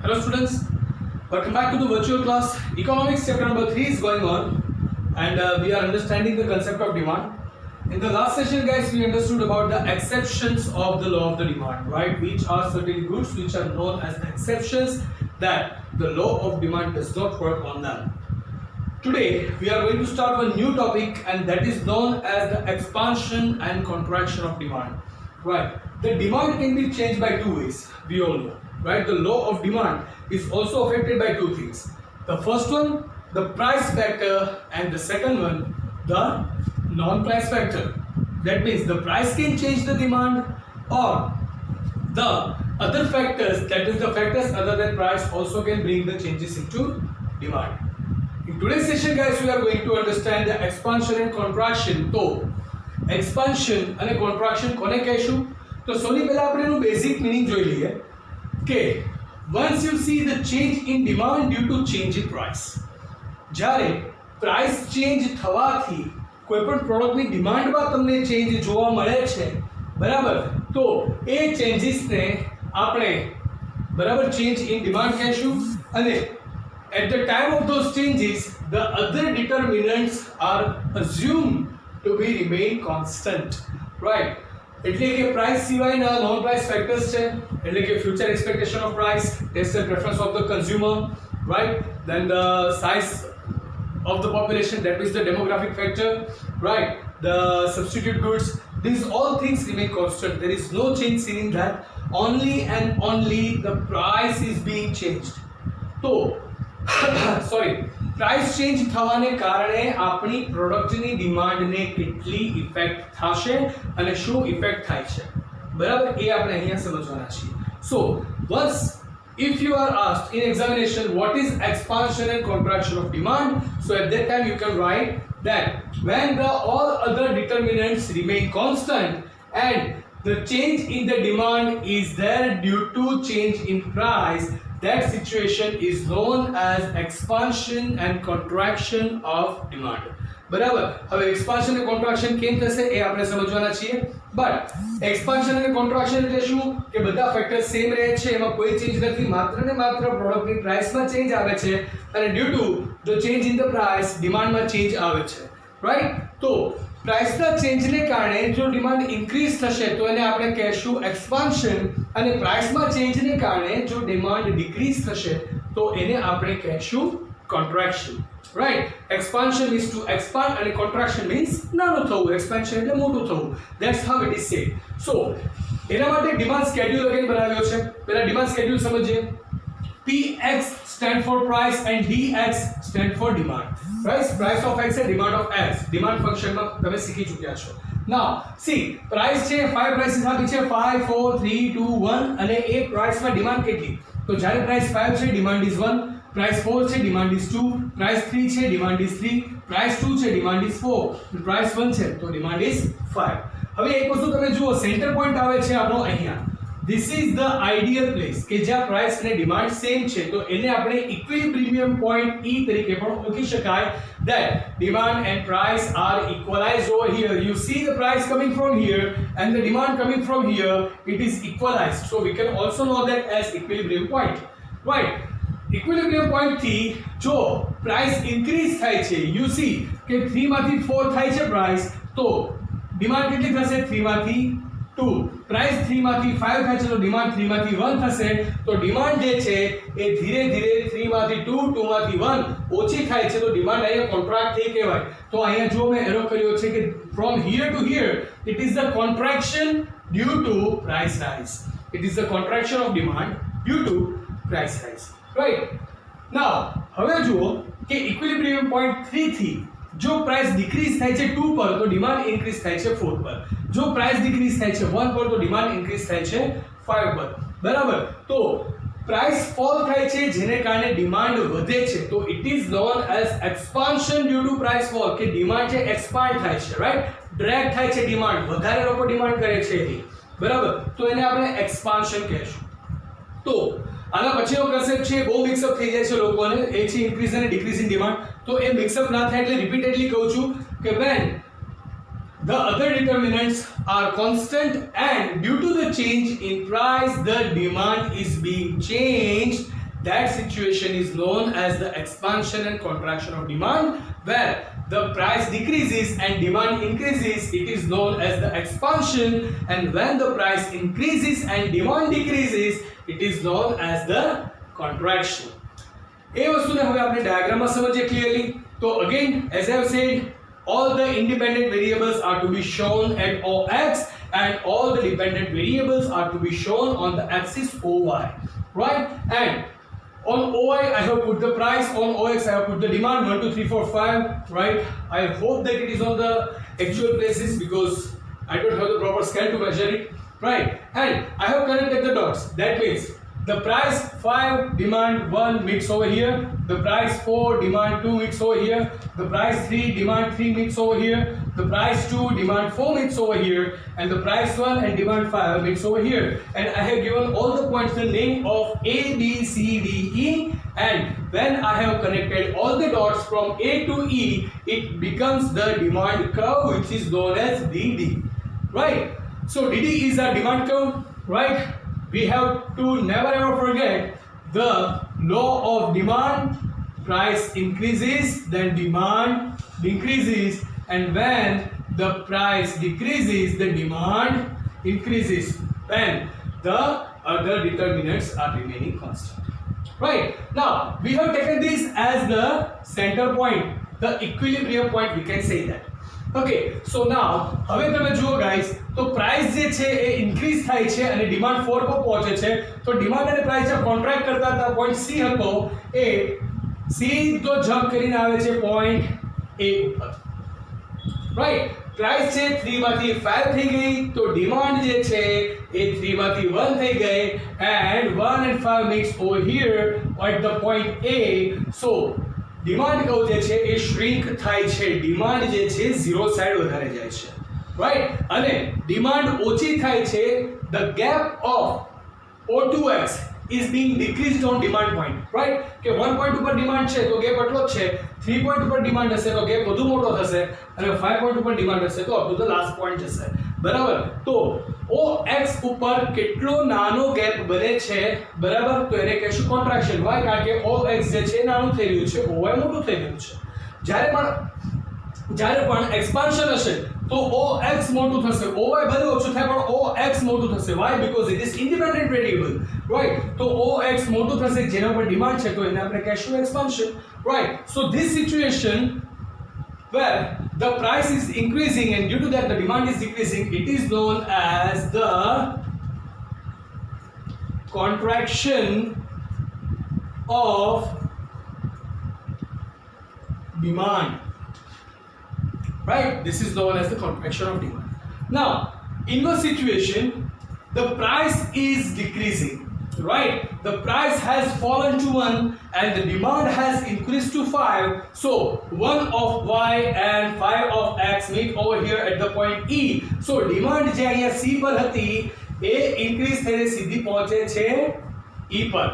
Hello students, welcome back to the virtual class. Economics chapter number 3 is going on and we are understanding the concept of demand. In the last session guys, we understood about the exceptions of the law of the demand, right? Which are certain goods which are known as the exceptions that the law of demand does not work on them. Today we are going to start a new topic and that is known as the expansion and contraction of demand, right? The demand can be changed by two ways, we all know, right? The law of demand is also affected by two things. The first one, the price factor, and the second one, the non-price factor. That means the price can change the demand, or the other factors, that is the factors other than price, also can bring the changes into demand. In today's session guys, we are going to understand the expansion and contraction. તો expansion અને contraction કોને કહેશું? તો સૌથી પહેલા આપણે એનું basic meaning જોઈ લઈએ કે once you see the change in demand due to change in price, જ્યારે price change થવાથી કોઈપણ પ્રોડક્ટની ડિમાન્ડમાં તમને ચેન્જ જોવા મળે છે, બરાબર? તો એ ચેન્જીસને આપણે બરાબર ચેન્જ ઇન ડિમાન્ડ કહેશું. અને at the time of those changes, the other determinants are assumed to be remain constant, right? એટલે કે price સિવાયના non price factors છે, એટલે કે future expectation of price, taste and preference of the consumer, right? Then the size of the population, that is the demographic factor, right? The substitute goods, these all things remain constant. There is no change seen in that. Only and only the price is being changed. So sorry, price change થવાને કારણે આપણી પ્રોડક્ટની ડિમાન્ડને કેટલી effect થશે અને શું effect થાય છે, બરાબર? એ આપણે અહીંયા સમજવાના છીએ. સો once if you are asked in examination what is expansion and contraction of demand, so at that time you can write that when the all other determinants remain constant and the change in the demand is there due to change in price, that situation is known as expansion and contraction of demand. બરાબર? હવે expansion અને contraction કેમ થશે એ આપણે સમજવાના છીએ. But expansion અને contraction એટલે શું? કે બધા ફેક્ટર સેમ રહે છે, એમાં કોઈ ચેન્જ નથી, માત્ર ને માત્ર પ્રોડક્ટની પ્રાઇસમાં ચેન્જ આવે છે અને due to the change in the price ડિમાન્ડમાં ચેન્જ આવે છે, રાઈટ? તો પ્રાઇસના ચેન્જને કારણે જો ડિમાન્ડ ઇન્ક્રીઝ થશે તો એને આપણે કહેશું એક્સપાન્શન, અને પ્રાઇસમાં ચેન્જને કારણે જો ડિમાન્ડ ડિક્રીઝ થશે તો એને આપણે કહેશું contraction, right? Expansion means to expand અને કોન્ટ્રાક્શન મીન્સ નાનું થવું, એક્સપાન્શન એટલે મોટું થવું. That's how it is said. So એના માટે ડિમાન્ડ સ્કેડ્યુલ અગેન બનાવ્યો છે. પહેલા ડિમાન્ડ સ્કેડ્યુલ સમજીએ. PX stand for price and DX stand for demand. Price of X and demand of X. Demand function માં તમે શીખી ચૂક્યા છો. Now, see, price છે 5 prices આપી છે 5 4 3 2 1 અને એ price માં demand કેટલી? તો જ્યારે price 5 છે demand is 1, price 4 છે demand is 2, price 3 છે demand is 3, price 2 છે demand is 4, price 1 છે તો demand is 5. હવે એક વસ્તુ તમે જુઓ, સેન્ટર પોઈન્ટ આવે છે આપણો અહીંયા. This is the ideal place કે જ્યાં price અને demand same છે, તો એને આપણે equilibrium point E તરીકે પણ ઓળખી શકાય. That demand and price are equalized over here. You see the price coming from here and the demand coming from here, it is equalized. So we can also know that as equilibrium point, right? Equilibrium point થી જો price increase થાય છે, you see કે 3 માંથી 4 થાય છે price, તો demand કેટલી થશે? 3 માંથી 2. પ્રાઇસ 3 માંથી 5 થાય છે તો ડિમાન્ડ 3 માંથી 1 થશે. તો ડિમાન્ડ જે છે એ ધીરે ધીરે 3 માંથી 2 2 માંથી 1 ઓછી થાય છે, તો ડિમાન્ડ અહીંયા કોન્ટ્રાક્ટ થઈ કહેવાય. તો અહીંયા જો મેં એરો કર્યો છે કે from here to here it is the contraction due to price rise. It is the contraction of demand due to price rise, right? Now હવે જુઓ કે ઇક્વિલિબ્રિયમ પોઈન્ટ 3 થી જો પ્રાઇસ ડિક્રીઝ થાય છે 2 પર તો ડિમાન્ડ ઇન્ક્રીઝ થાય છે 4 પર. જો પ્રાઇસ ડિક્રીઝ થાય છે 1 પર તો ડિમાન્ડ ઇન્ક્રીઝ થાય છે 5 પર, બરાબર? તો પ્રાઇસ ફોલ થાય છે જેને કારણે ડિમાન્ડ વધે છે, તો it is known as expansion due to price fall, કે ડિમાન્ડ છે એક્સપાન્ડ થાય છે, રાઈટ? ડ્રેગ થાય છે ડિમાન્ડ, વધારે લોકો ડિમાન્ડ કરે છે એની, બરાબર? તો એને આપણે એક્સપાન્શન કહેશું. તો આના પછીનો કન્સેપ્ટ છે, બહુ મિક્સઅપ થઈ જાય છે લોકોને, એ છે ઇન્ક્રીઝ અને ડિક્રીઝ ઇન ડિમાન્ડ. તો એ મિક્સઅપ ના થાય એટલે રિપીટેડલી કહું છું કે when the other determinants are constant and due to the change in price the demand is being changed, that situation is known as the expansion and contraction of demand. Where the price decreases and demand increases, it is known as the expansion, and when the price increases and demand decreases, it is known as the contraction. એ વસ્તુને હવે આપણે ડાયાગ્રામમાં સમજીએ clearly. તો again, as I have said, all the independent variables are to be shown at OX and all the dependent variables are to be shown on the axis OY, right? And on OY I have put the price, on OX I have put the demand 1 2 3 4 5, right? I hope that it is on the actual places because I don't have the proper scale to measure it, right? And I have connected the dots. That means the price 5 demand 1 meets over here, the price 4 demand 2 meets over here, the price 3 demand 3 meets over here, the price 2 demand 4 meets over here, and the price 1 and demand 5 meets over here. And I have given all the points the name of A, B, C, D, E, and when I have connected all the dots from A to E, it becomes the demand curve which is known as DD, right? So DD is a demand curve, right? We have to never ever forget the law of demand. Price increases, then demand decreases, and when the price decreases, the demand increases when the other determinants are remaining constant. Right? Now, we have taken this as the center point, the equilibrium point, we can say that. Okay, so now હવે તમે જુઓ guys, તો price જે છે એ increase થાય છે અને demand 4 પર પહોંચે છે. તો ડિમાન્ડ અને પ્રાઇસ જે કોન્ટ્રાક્ટ કરતા હતા પોઈન્ટ C હતો, એ સીધો જમ્પ કરીને આવે છે પોઈન્ટ A ઉપર, રાઈટ? પ્રાઇસ છે 3 માંથી 5 થઈ ગઈ, તો ડિમાન્ડ જે છે એ 3 માંથી 1 થઈ ગઈ, and 1 and 5 meets over here at the point A. So demand કહું જે છે એ શ્રિંક થાય છે, ડિમાન્ડ જે છે ઝીરો સાઈડ વધારે જાય છે, રાઈટ? અને ડિમાન્ડ ઓછી થાય છે, the gap of O2X is being decreased on demand point, right? કે 1 પોઈન્ટ ઉપર ડિમાન્ડ છે તો ગેપ આટલો જ છે, 3 પોઈન્ટ ઉપર ડિમાન્ડ હશે તો ગેપ વધુ મોટો થશે, અને 5 પોઈન્ટ ઉપર ડિમાન્ડ હશે તો up to the last point જશે, બરાબર? તો OX ઉપર કેટલો નાનો ગેપ બને છે, બરાબર? તો એને કહેશું કોન્ટ્રાક્શન. વાય? કારણ કે OX જે છે નાનું થઈ રહ્યું છે, OY મોટું થઈ રહ્યું છે. જ્યારે પણ એક્સપાન્શન હશે તો OX મોટું થશે, OY ભલે ઓછું થાય પણ OX મોટું થશે. Why? Because it is independent variable, right? તો OX મોટું થશે જેના પર ડિમાન્ડ છે, તો એને આપણે કહેશું expansion, right? So this situation where the price is increasing and due to that the demand is decreasing, it is known as the contraction of demand, right? This is known as the contraction of demand. Now, in the situation, the price is decreasing, right? The price has fallen to 1 and the demand has increased to 5. So 1 of Y and 5 of X meet over here at the point E. So demand જે અહીંયા C પર હતી એ increase થઈને સીધી પહોંચે છે E પર.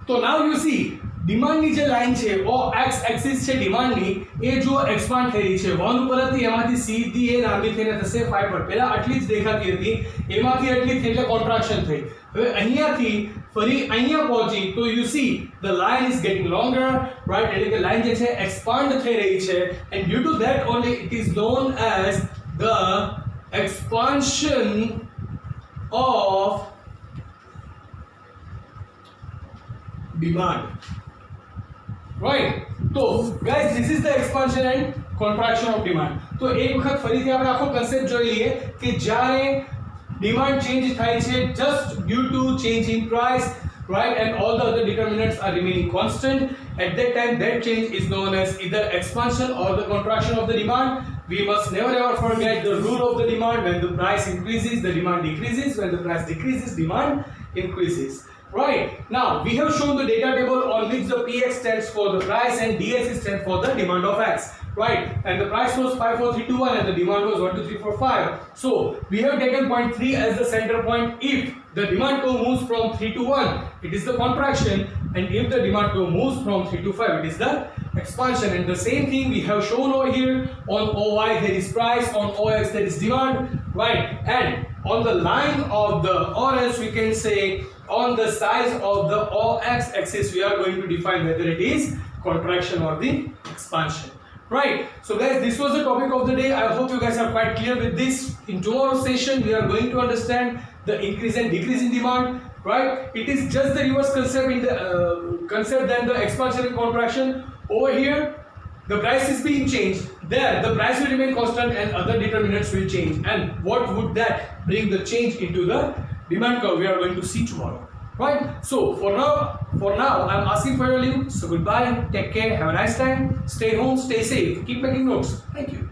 તો now you see ડિમાન્ડની જે લાઈન છે ઓ એક્સ એક્સિસ છે ડિમાન્ડની, એ જો એક્સપાન્ડ થઈ રહી છે 1 ઉપર હતી એમાંથી સીધી એ લાંબી થઈને થશે 5 પર. પહેલા આટલી જ દેખાતી હતી, એમાંથી આટલી થઈ એટલે કોન્ટ્રાક્શન થઈ. હવે અહીંયાથી ફરી અહીંયા પહોંચી તો you see the line is getting longer, right? એટલે કે લાઈન જે છે એક્સપાન્ડ થઈ રહી છે, and due to that only it is known as the expansion of demand. Right? So guys, this is the expansion and contraction of demand. તો એક વખત ફરીથી આપણે આખો કન્સેપ્ટ જોઈ લઈએ કે જ્યારે ડિમાન્ડ ચેન્જ થાય છે just due to change in price, right? And all the other determinants are remaining constant. At that time, that change is known as either expansion or the contraction of the demand. We must never ever forget the rule of the demand. When the price increases, the demand decreases. When the price decreases, demand increases. Right? Now, we have shown the data table on which the PX stands for the price and DX stands for the demand of X. Right? And the price was 5, 4, 3, 2, 1 and the demand was 1, 2, 3, 4, 5. So, we have taken point 3 as the center point. If the demand curve moves from 3 to 1, it is the contraction, and if the demand curve moves from 3 to 5, it is the expansion. And the same thing we have shown over here. On OY there is price, on OX there is demand, right? And on the line of the, or else we can say on the size of the x-axis we are going to define whether it is contraction or the expansion. Right, so guys, this was the topic of the day. I hope you guys are quite clear with this. In tomorrow's session we are going to understand the increase and decrease in demand. Right, it is just the reverse concept in the concept than the expansion and contraction. Over here the price is being changed, there the price will remain constant and other determinants will change, and what would that bring the change into the demand curve we are going to see tomorrow. Right, so for now I'm asking for your leave. So goodbye, take care, have a nice time, stay home, stay safe, keep making notes. Thank you.